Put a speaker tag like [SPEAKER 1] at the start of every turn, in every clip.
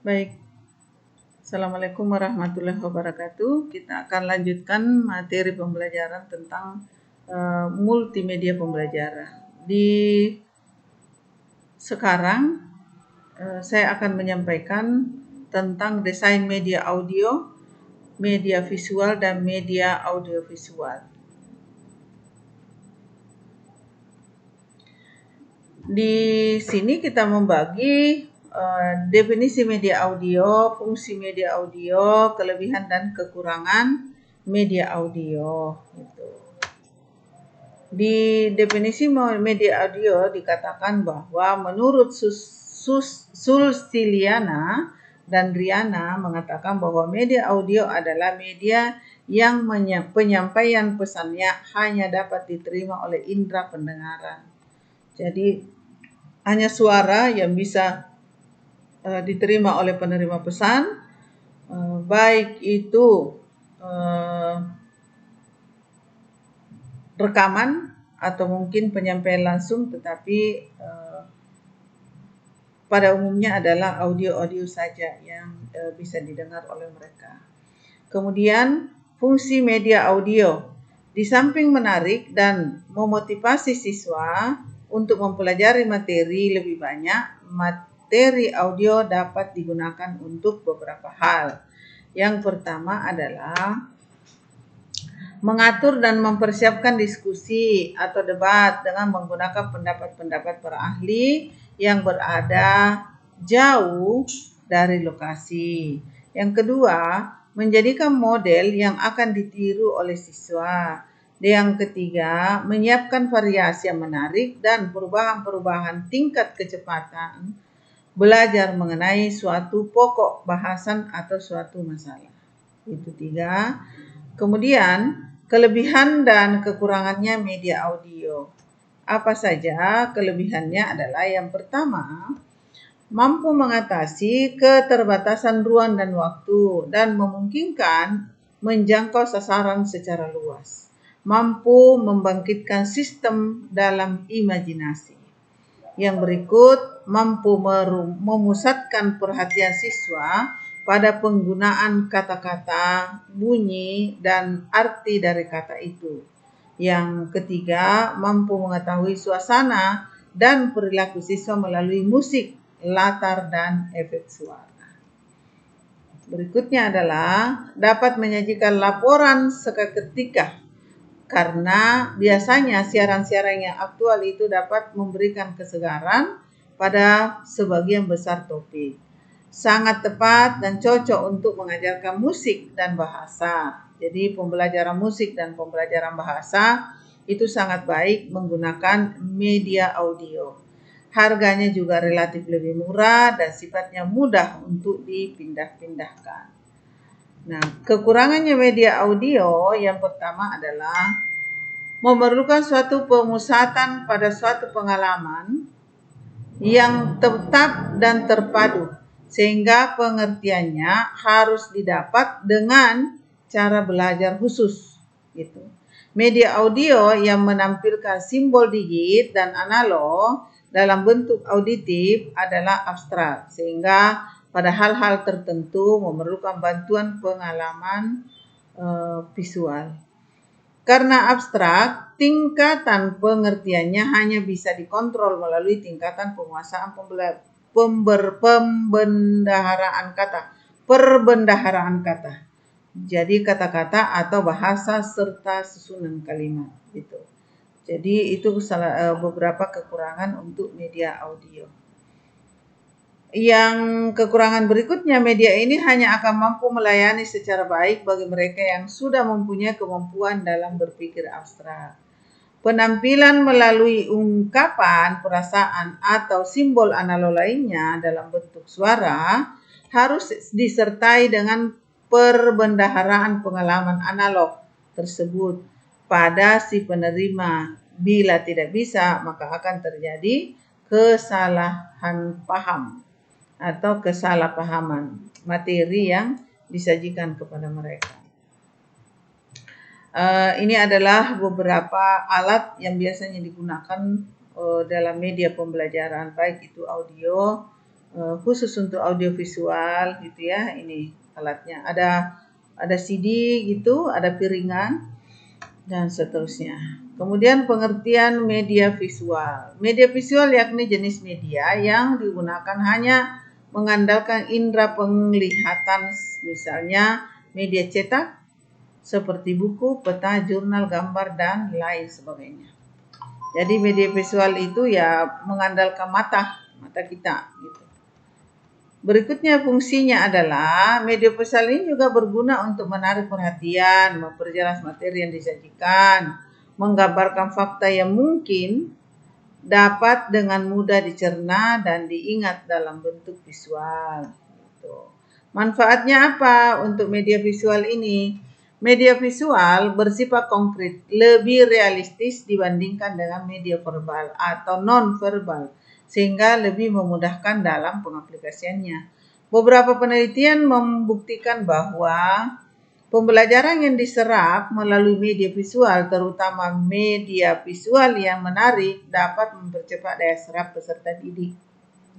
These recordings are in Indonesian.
[SPEAKER 1] Baik, Assalamualaikum warahmatullahi wabarakatuh. Kita akan lanjutkan materi pembelajaran tentang multimedia pembelajaran. Di sekarang saya akan menyampaikan tentang desain media audio, media visual, dan media audiovisual. Di sini kita membagi definisi media audio, fungsi media audio, kelebihan dan kekurangan media audio. Gitu. Di definisi media audio dikatakan bahwa menurut Sulstiliana dan Riana mengatakan bahwa media audio adalah media yang penyampaian pesannya hanya dapat diterima oleh indera pendengaran. Jadi hanya suara yang bisa diterima oleh penerima pesan, baik itu rekaman atau mungkin penyampaian langsung, tetapi pada umumnya adalah audio-audio saja yang bisa didengar oleh mereka. Kemudian fungsi media audio, di samping menarik dan memotivasi siswa untuk mempelajari materi lebih banyak, materi audio dapat digunakan untuk beberapa hal. Yang pertama adalah mengatur dan mempersiapkan diskusi atau debat dengan menggunakan pendapat-pendapat para ahli yang berada jauh dari lokasi. Yang kedua, menjadikan model yang akan ditiru oleh siswa. Yang ketiga, menyiapkan variasi yang menarik dan perubahan-perubahan tingkat kecepatan belajar mengenai suatu pokok bahasan atau suatu masalah. Itu 3. Kemudian, kelebihan dan kekurangannya media audio. Apa saja kelebihannya adalah yang pertama, mampu mengatasi keterbatasan ruang dan waktu dan memungkinkan menjangkau sasaran secara luas. Mampu membangkitkan sistem dalam imajinasi. Yang berikut, mampu memusatkan perhatian siswa pada penggunaan kata-kata, bunyi, dan arti dari kata itu. Yang ketiga, mampu mengetahui suasana dan perilaku siswa melalui musik, latar, dan efek suara. Berikutnya adalah dapat menyajikan laporan seketika, karena biasanya siaran-siaran yang aktual itu dapat memberikan kesegaran pada sebagian besar topik. Sangat tepat dan cocok untuk mengajarkan musik dan bahasa. Jadi pembelajaran musik dan pembelajaran bahasa itu sangat baik menggunakan media audio. Harganya juga relatif lebih murah dan sifatnya mudah untuk dipindah-pindahkan. Nah, kekurangannya media audio yang pertama adalah memerlukan suatu pemusatan pada suatu pengalaman yang tetap dan terpadu, sehingga pengertiannya harus didapat dengan cara belajar khusus. Gitu. Media audio yang menampilkan simbol digit dan analog dalam bentuk auditif adalah abstrak, sehingga pada hal-hal tertentu memerlukan bantuan pengalaman visual. Karena abstrak, tingkatan pengertiannya hanya bisa dikontrol melalui tingkatan penguasaan perbendaharaan kata. Jadi kata-kata atau bahasa serta susunan kalimat gitu. Jadi itu beberapa kekurangan untuk media audio. Yang kekurangan berikutnya, media ini hanya akan mampu melayani secara baik bagi mereka yang sudah mempunyai kemampuan dalam berpikir abstrak. Penampilan melalui ungkapan, perasaan, atau simbol analog lainnya dalam bentuk suara harus disertai dengan perbendaharaan pengalaman analog tersebut pada si penerima. Bila tidak bisa, maka akan terjadi kesalahan paham atau kesalahpahaman materi yang disajikan kepada mereka. Ini adalah beberapa alat yang biasanya digunakan dalam media pembelajaran, baik itu audio, khusus untuk audiovisual gitu ya. Ini alatnya. Ada CD gitu, ada piringan dan seterusnya. Kemudian pengertian media visual. Media visual yakni jenis media yang digunakan hanya mengandalkan indera penglihatan, misalnya media cetak seperti buku, peta, jurnal, gambar, dan lain sebagainya. Jadi media visual itu ya mengandalkan mata kita gitu. Berikutnya fungsinya adalah media visual ini juga berguna untuk menarik perhatian, memperjelas materi yang disajikan, menggambarkan fakta yang mungkin dapat dengan mudah dicerna dan diingat dalam bentuk visual. Gitu. Manfaatnya apa untuk media visual ini? Media visual bersifat konkret, lebih realistis dibandingkan dengan media verbal atau non-verbal, sehingga lebih memudahkan dalam pengaplikasiannya. Beberapa penelitian membuktikan bahwa pembelajaran yang diserap melalui media visual, terutama media visual yang menarik, dapat mempercepat daya serap peserta didik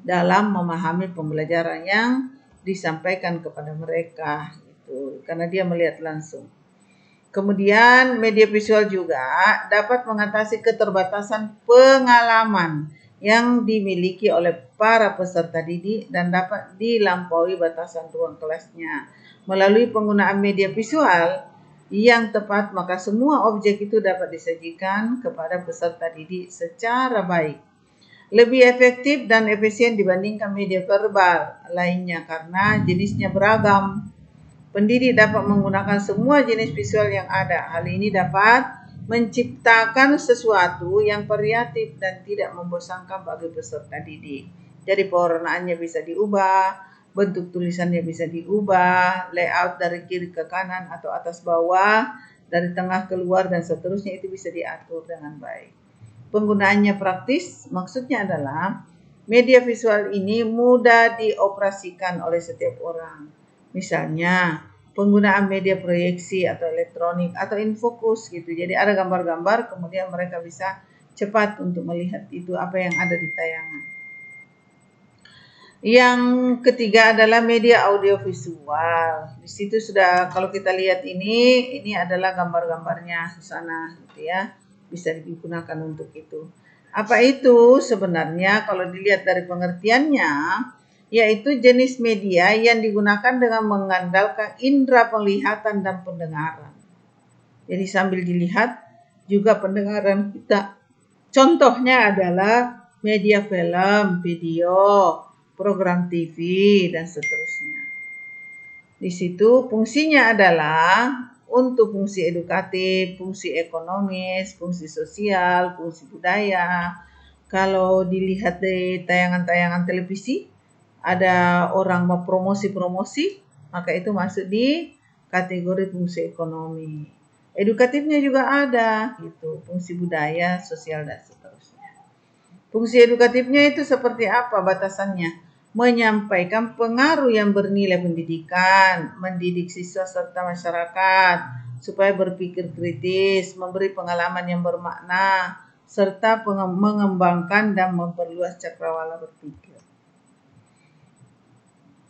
[SPEAKER 1] dalam memahami pembelajaran yang disampaikan kepada mereka, gitu, karena dia melihat langsung. Kemudian media visual juga dapat mengatasi keterbatasan pengalaman yang dimiliki oleh para peserta didik dan dapat dilampaui batasan ruang kelasnya. Melalui penggunaan media visual yang tepat, maka semua objek itu dapat disajikan kepada peserta didik secara baik, lebih efektif dan efisien dibandingkan media verbal lainnya karena jenisnya beragam. Pendidik dapat menggunakan semua jenis visual yang ada. Hal ini dapat menciptakan sesuatu yang variatif dan tidak membosankan bagi peserta didik. Jadi pewarnaannya bisa diubah, bentuk tulisannya bisa diubah, layout dari kiri ke kanan atau atas bawah, dari tengah keluar dan seterusnya itu bisa diatur dengan baik. Penggunaannya praktis, maksudnya adalah media visual ini mudah dioperasikan oleh setiap orang. Misalnya penggunaan media proyeksi atau elektronik atau infocus gitu. Jadi ada gambar-gambar, kemudian mereka bisa cepat untuk melihat itu apa yang ada di tayangan. Yang ketiga adalah media audiovisual. Di situ sudah, kalau kita lihat ini adalah gambar-gambarnya di sana gitu ya. Bisa digunakan untuk itu. Apa itu sebenarnya kalau dilihat dari pengertiannya? Yaitu jenis media yang digunakan dengan mengandalkan indera penglihatan dan pendengaran. Jadi sambil dilihat juga pendengaran kita. Contohnya adalah media film, video, program TV, dan seterusnya. Di situ fungsinya adalah untuk fungsi edukatif, fungsi ekonomis, fungsi sosial, fungsi budaya. Kalau dilihat di tayangan-tayangan televisi, ada orang mau promosi-promosi, maka itu masuk di kategori fungsi ekonomi. Edukatifnya juga ada, gitu, fungsi budaya, sosial, dan seterusnya. Fungsi edukatifnya itu seperti apa batasannya? Menyampaikan pengaruh yang bernilai pendidikan, mendidik siswa serta masyarakat, supaya berpikir kritis, memberi pengalaman yang bermakna, serta mengembangkan dan memperluas cakrawala berpikir.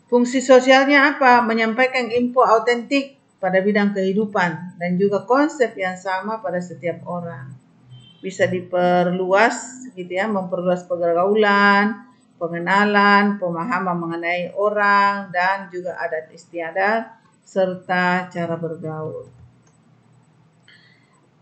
[SPEAKER 1] Fungsi sosialnya apa? Menyampaikan info autentik pada bidang kehidupan dan juga konsep yang sama pada setiap orang. Bisa diperluas gitu ya, memperluas pergaulan, pengenalan, pemahaman mengenai orang dan juga adat istiadat serta cara bergaul.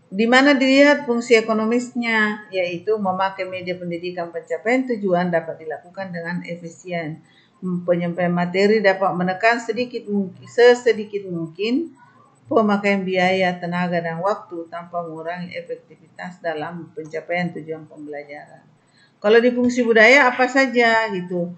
[SPEAKER 1] Di mana dilihat fungsi ekonomisnya, yaitu memakai media pendidikan pencapaian tujuan dapat dilakukan dengan efisien. Penyampaian materi dapat menekan sesedikit mungkin pemakaian biaya, tenaga, dan waktu tanpa mengurangi efektivitas dalam pencapaian tujuan pembelajaran. Kalau di fungsi budaya apa saja gitu?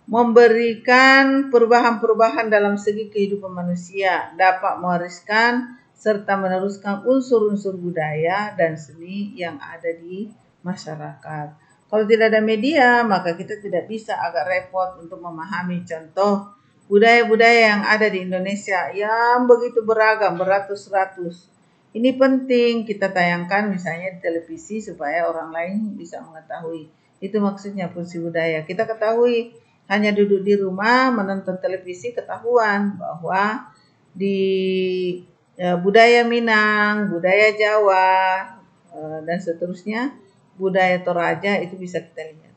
[SPEAKER 1] Memberikan perubahan-perubahan dalam segi kehidupan manusia, dapat mewariskan serta meneruskan unsur-unsur budaya dan seni yang ada di masyarakat. Kalau tidak ada media, maka kita tidak bisa, agak repot untuk memahami contoh budaya-budaya yang ada di Indonesia yang begitu beragam, beratus-ratus. Ini penting kita tayangkan misalnya di televisi supaya orang lain bisa mengetahui. Itu maksudnya fungsi budaya. Kita ketahui hanya duduk di rumah menonton televisi, ketahuan bahwa di budaya Minang, budaya Jawa, dan seterusnya, budaya Toraja itu bisa kita lihat.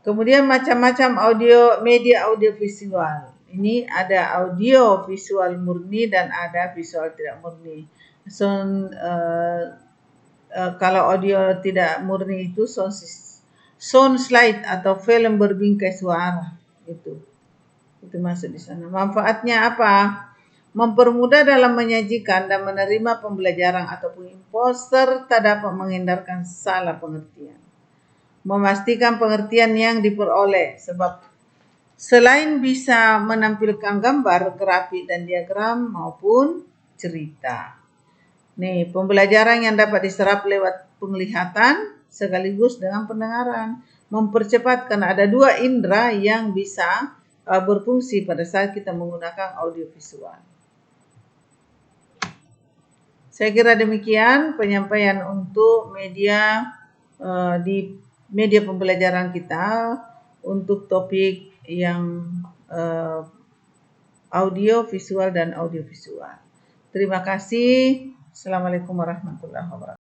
[SPEAKER 1] Kemudian macam-macam media audio visual. Ini ada audio visual murni dan ada visual tidak murni. Kalau audio tidak murni itu sound slide atau film berbingkai suara itu masuk di sana. Manfaatnya apa? Mempermudah dalam menyajikan dan menerima pembelajaran ataupun info serta dapat menghindarkan salah pengertian. Memastikan pengertian yang diperoleh, sebab selain bisa menampilkan gambar, grafik dan diagram maupun cerita. Nih, pembelajaran yang dapat diserap lewat penglihatan sekaligus dengan pendengaran. Mempercepat karena ada 2 indera yang bisa berfungsi pada saat kita menggunakan audiovisual. Saya kira demikian penyampaian untuk media di media pembelajaran kita untuk topik yang audio visual dan audiovisual. Terima kasih. Assalamualaikum warahmatullahi wabarakatuh.